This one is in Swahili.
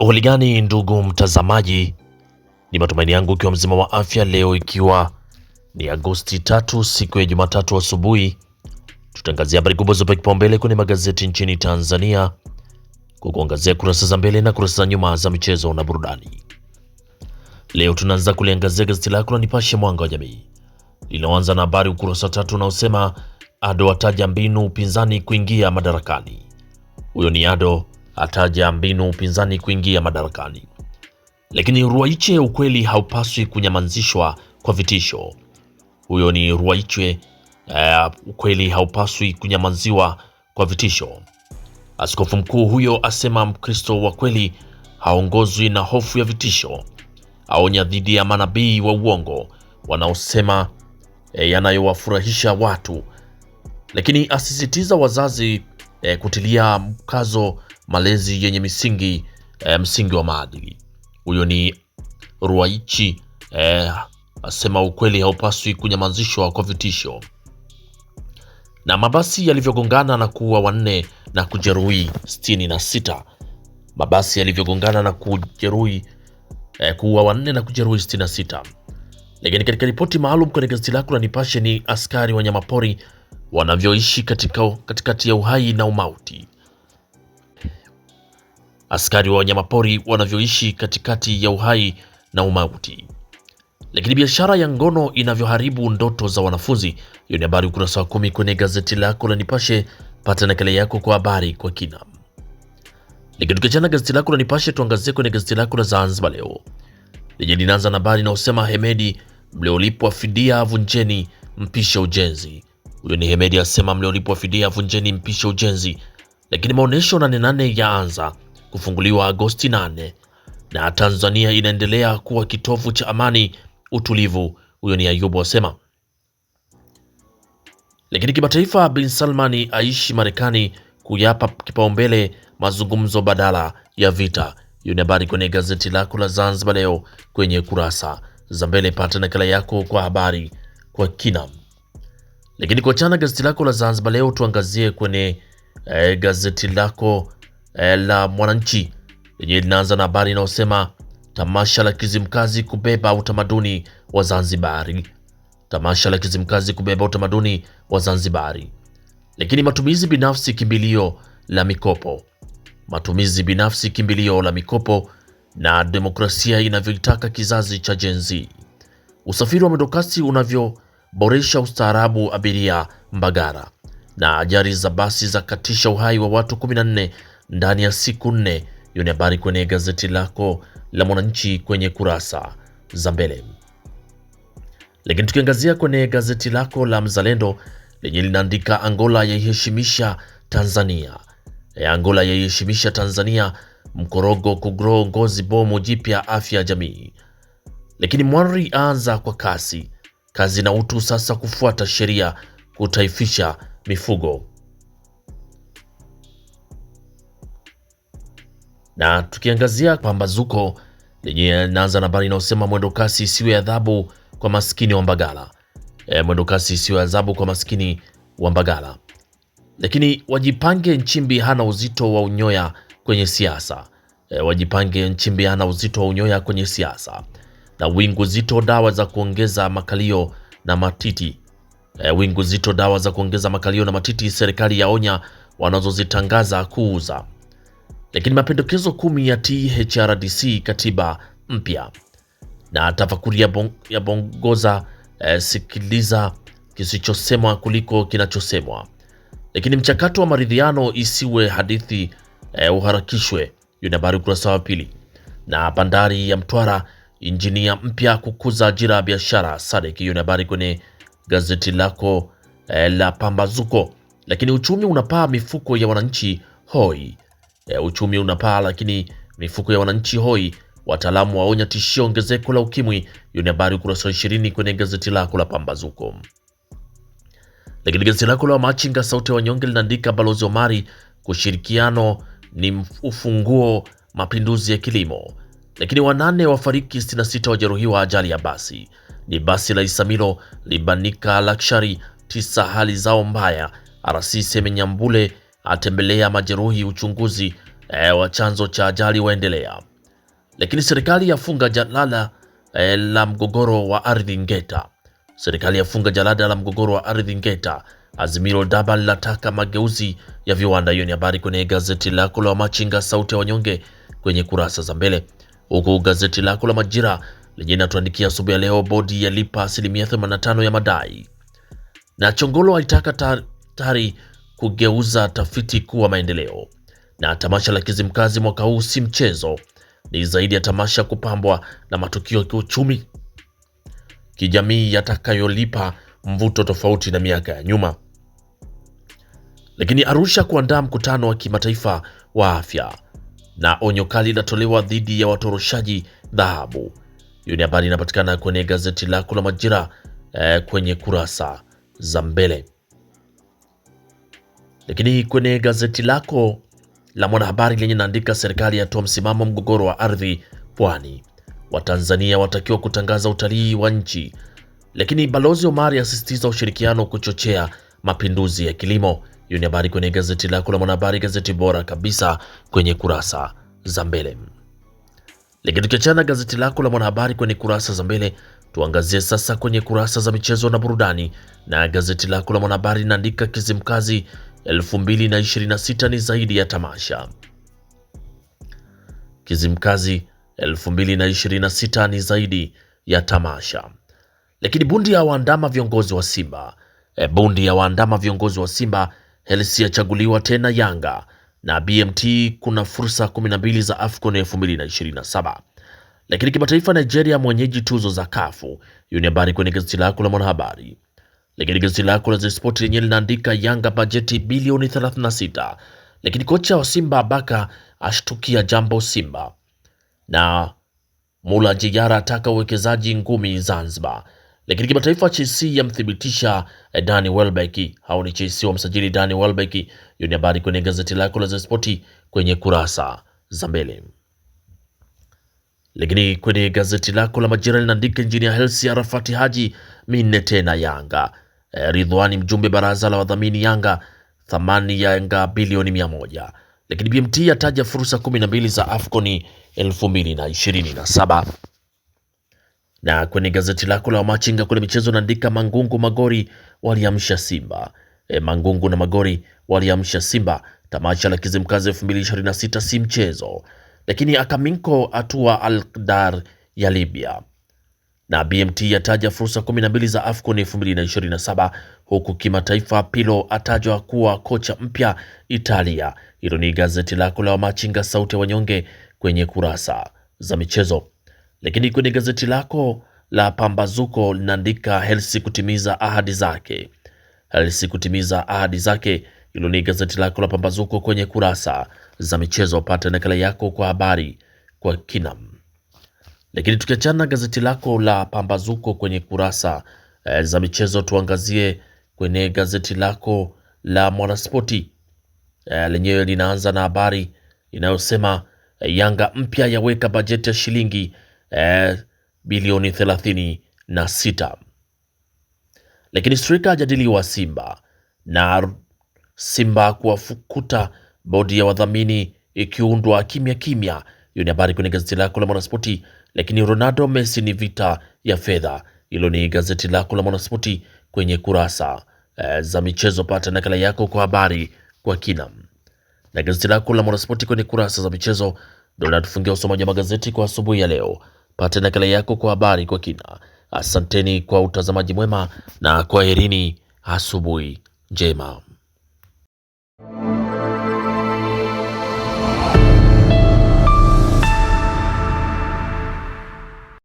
Hali gani ndugu mtazamaji, ni matumaini yangu ikiwa mzima wa afya. Leo ikiwa ni Agosti 3 siku ya Jumatatu asubuhi, tutaangazia habari kubwa zopewa kipaumbele kwenye magazeti nchini Tanzania, kukuangazia kurasa za mbele na kurasa za nyuma za michezo na burudani. Leo tunaanza kuliangazia gazeti lako la Nipashe Mwanga wa Jamii linaanza na habari ukurasa tatu unaosema Ado ataja mbinu upinzani kuingia madarakani. Huyo ni Ado ataja mbinu upinzani kuingia madarakani. Lakini Ruwaiche, ukweli haupaswi kunyamazishwa kwa vitisho. Huyo ni Ruwaiche, ukweli haupaswi kunyamaziwa kwa vitisho. Askofu mkuu huyo asema Mkristo wa kweli haongozwi na hofu ya vitisho. Aonya dhidi ya manabii wa uongo wanaosema yanayowafurahisha watu. Lakini asisitiza wazazi kutilia mkazo malezi yenye msingi wa maadili. Huyo ni Ruwaichi, asema ukweli haupaswi kunyamazishwa kwa vitisho. Na mabasi yalivyogongana na kuua wanne na kujeruhi 66. Mabasi yalivyogongana na kujeruhi kuua wanne na kujeruhi 66. Lakini katika ripoti maalum kwenye gazeti lako la Nipashe ni askari wanyamapori wanavyoishi katikati ya uhai na umauti. Askari wa wanyamapori wanavyoishi katikati ya uhai na umauti. Lakini biashara ya ngono inavyoharibu ndoto za wanafunzi. Hiyo ni habari ukurasa wa 10 kwenye gazeti lako la Nipashe. Pata nakala yako kwa habari kwa kina. Lakini tukiachana gazeti lako la Nipashe, tuangazie kwenye gazeti lako la Zanzibar Leo lenye linaanza na habari inayosema Hemedi, mliolipwa fidia vunjeni mpisha ujenzi. Huyo ni Hemedi asema mliolipwa fidia vunjeni mpisha ujenzi. Lakini maonesho 88 yaanza kufunguliwa Agosti 8 na Tanzania inaendelea kuwa kitovu cha amani utulivu. Huyo ni Ayubu asema. Lakini kimataifa, bin Salmani aishi Marekani kuyapa kipaumbele mazungumzo badala ya vita. Hiyo ni habari kwenye gazeti lako la Zanzibar Leo kwenye kurasa za mbele. Pata nakala yako kwa habari kwa kina. Lakini kwa chana gazeti lako la Zanzibar Leo, tuangazie kwenye gazeti lako la Mwananchi lenye linaanza na habari inayosema tamasha la Kizimkazi kubeba utamaduni wa Zanzibari. Tamasha la Kizimkazi kubeba utamaduni wa Zanzibari. Lakini matumizi binafsi kimbilio la mikopo. Matumizi binafsi kimbilio la mikopo na demokrasia inavyoitaka kizazi cha Gen Z. Usafiri wa mwendokasi unavyoboresha ustaarabu abiria Mbagara. Na ajali za basi za katisha uhai wa watu 14 ndani ya siku 4. Hiyo ni habari kwenye gazeti lako la Mwananchi kwenye kurasa za mbele. Lakini tukiangazia kwenye gazeti lako la Mzalendo lenye linaandika Angola yaiheshimisha Tanzania. Angola yaiheshimisha Tanzania, mkorogo kugro ngozi bomu jipya afya jamii. Lakini Mwanri aanza kwa kasi, kazi na utu sasa kufuata sheria kutaifisha mifugo. Na tukiangazia pambazuko lenye naanza na habari inayosema mwendo kasi isiwe adhabu kwa maskini wa Mbagala. Mwendo kasi isiwe adhabu kwa maskini wa Mbagala. Lakini wajipange, Nchimbi hana uzito wa unyoya kwenye siasa. Wajipange, Nchimbi hana uzito wa unyoya kwenye siasa. Na wingu zito dawa za kuongeza makalio na matiti. Wingu zito dawa za kuongeza makalio na matiti, serikali yaonya wanazozitangaza kuuza. Lakini mapendekezo 10 ya THRDC katiba mpya. Na tafakuri ya bongoza, sikiliza kisichosemwa kuliko kinachosemwa. Lakini mchakato wa maridhiano isiwe hadithi, uharakishwe. Hiyo ni habari ukurasa wa 2. Na bandari ya Mtwara, injinia mpya kukuza ajira ya biashara Sadek. Hiyo ni habari kwenye gazeti lako la Pambazuko. Lakini uchumi unapaa, mifuko ya wananchi hoi. Uchumi unapaa lakini mifuko ya wananchi hoi. Wataalamu waonya tishio ongezeko la ukimwi. Hiyo ni habari ukurasa wa 20 kwenye gazeti lako la Pambazuko. Lakini gazeti lako la Machinga sauti ya wanyonge linaandika Balozi Omari, kushirikiano ni ufunguo mapinduzi ya kilimo. Lakini 8 wafariki, 66 wajeruhiwa ajali ya basi. Ni basi la Isamilo libanika Luxury, 9 hali zao mbaya. RC Semenyambule atembelea majeruhi uchunguzi wa chanzo cha ajali waendelea. Lakini serikali yafunga jalala la mgogoro wa ardhi Ngeta. Serikali yafunga jalada la mgogoro wa ardhi Ngeta. Azimio Daba linataka mageuzi ya viwanda. Hiyo ni habari kwenye gazeti lako la Machinga sauti ya wanyonge kwenye kurasa za mbele. Huku gazeti lako la Majira lenye linatuandikia asubuhi ya leo, bodi yalipa 85% ya madai. Na Chongolo alitaka TARI kugeuza tafiti kuwa maendeleo. Na tamasha la Kizimkazi mwaka huu si mchezo, ni zaidi ya tamasha kupambwa na matukio ya kiuchumi kijamii yatakayolipa mvuto tofauti na miaka ya nyuma. Lakini Arusha kuandaa mkutano wa kimataifa wa afya, na onyo kali linatolewa dhidi ya watoroshaji dhahabu. Hiyo ni habari inapatikana kwenye gazeti lako la Majira kwenye kurasa za mbele. Lakini kwenye gazeti lako la Mwanahabari lenye naandika serikali yatoa msimamo mgogoro wa ardhi Pwani, Watanzania watakiwa kutangaza utalii wa nchi. Lakini Balozi Omari asisitiza ushirikiano kuchochea mapinduzi ya kilimo. Hiyo ni habari kwenye gazeti lako la Mwanahabari, gazeti bora kabisa kwenye kurasa za mbele. Lakini tukiachana gazeti lako la Mwanahabari kwenye kurasa za mbele, tuangazie sasa kwenye kurasa za michezo na burudani. Na gazeti lako la Mwanahabari linaandika Kizimkazi 2026 ni zaidi ya tamasha. Kizimkazi 2026 ni zaidi ya tamasha. Lakini bundi ya waandama viongozi wa Simba. Bundi ya waandama viongozi wa Simba. Helsi yachaguliwa tena Yanga. Na BMT kuna fursa 12 za AFCON 2027. Lakini kimataifa, Nigeria mwenyeji tuzo za kafu. Hiyo ni habari kwenye gazeti lako la Mwanahabari. Lakini gazeti lako la The Sport lenyewe linaandika Yanga bajeti bilioni 36. Lakini kocha wa Simba Baka ashtukia jambo Simba. Na Mula Jigara ataka uwekezaji ngumi Zanzibar. Lakini kimataifa, Chelsea yamthibitisha Danny Welbeck. Hao ni Chelsea wamsajili Danny Welbeck. Hiyo ni habari kwenye gazeti lako la The Sport kwenye kurasa za mbele. Lakini kwenye gazeti lako la Majira linaandika Engineer Hersi Arafati Haji minne tena Yanga. Ridhwani mjumbe baraza la wadhamini Yanga, thamani ya Yanga bilioni 100. Lakini BMT yataja fursa 12 za AFCON 2027. Na kwenye gazeti lako la Machinga kule michezo naandika Mangungu Magori waliamsha Simba. Mangungu na Magori waliamsha Simba. Tamasha la Kizimkazi 2026 si mchezo. Lakini Akaminko atua Al-Qadar ya Libya. Na BMT yataja fursa 12 za AFCON 2027, huku kimataifa Pilo atajwa kuwa kocha mpya Italia. Hilo ni gazeti lako la Machinga sauti ya wanyonge kwenye kurasa za michezo. Lakini kwenye gazeti lako la Pambazuko linaandika Hersi kutimiza ahadi zake. Hersi kutimiza ahadi zake. Hilo ni gazeti lako la Pambazuko kwenye kurasa za michezo. Pata nakala yako kwa habari kwa kina. Lakini tukiachana gazeti lako la Pambazuko kwenye kurasa za michezo, tuangazie kwenye gazeti lako la Mwanaspoti. Lenyewe linaanza na habari inayosema Yanga mpya yaweka bajeti ya shilingi bilioni 36. Lakini striker ajadiliwa Simba, na Simba kuwafukuta bodi ya wadhamini ikiundwa kimya kimya. Hiyo ni habari kwenye gazeti lako la Mwanaspoti. Lakini Ronaldo Messi ni vita ya fedha. Hilo ni gazeti lako la Mwanaspoti kwenye kurasa za michezo. Pata nakala yako kwa habari kwa kina. Na gazeti lako la Mwanaspoti kwenye kurasa za michezo ndio linatufungia usomaji wa magazeti kwa asubuhi ya leo. Pata nakala yako kwa habari kwa kina. Asanteni kwa utazamaji mwema na kwaherini, asubuhi njema.